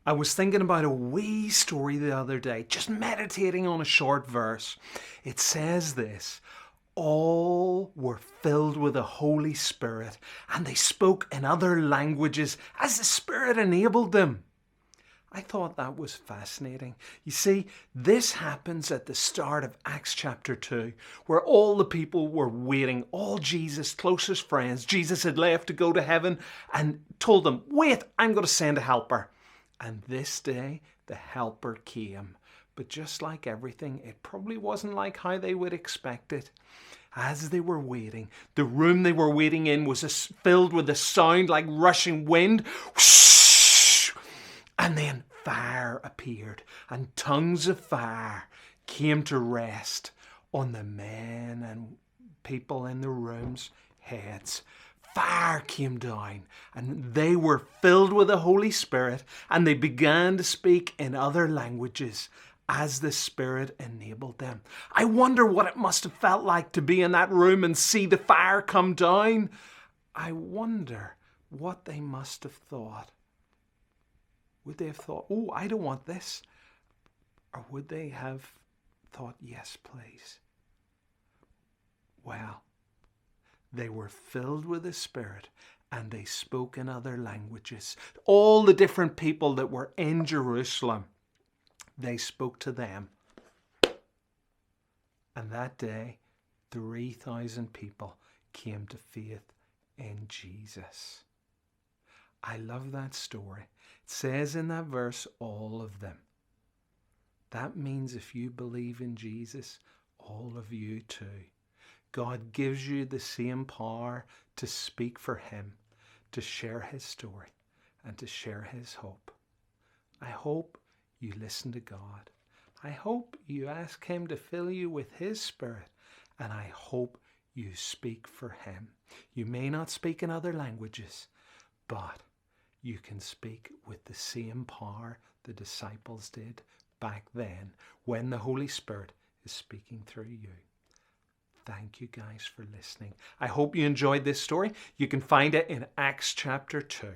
I was thinking about a wee story the other day, just meditating on a short verse. It says this: all were filled with the Holy Spirit, and they spoke in other languages as the Spirit enabled them. I thought that was fascinating. You see, this happens at the start of Acts chapter 2, where all the people were waiting, all Jesus' closest friends. Jesus had left to go to heaven and told them, wait, I'm going to send a helper. And this day, the helper came. But just like everything, it probably wasn't like how they would expect it. As they were waiting, the room they were waiting in was filled with a sound like rushing wind. And then fire appeared, and tongues of fire came to rest on the men and people in the room's heads. Fire came down, and they were filled with the Holy Spirit, and they began to speak in other languages as the Spirit enabled them. I wonder what it must have felt like to be in that room and see the fire come down. I wonder what they must have thought. Would they have thought, oh, I don't want this? Or would they have thought, yes, please? Well, they were filled with the Spirit, and they spoke in other languages. All the different people that were in Jerusalem, they spoke to them. And that day, 3,000 people came to faith in Jesus. I love that story. It says in that verse, all of them. That means if you believe in Jesus, all of you too. God gives you the same power to speak for Him, to share His story, and to share His hope. I hope you listen to God. I hope you ask Him to fill you with His Spirit, and I hope you speak for Him. You may not speak in other languages, but you can speak with the same power the disciples did back then when the Holy Spirit is speaking through you. Thank you guys for listening. I hope you enjoyed this story. You can find it in Acts chapter 2.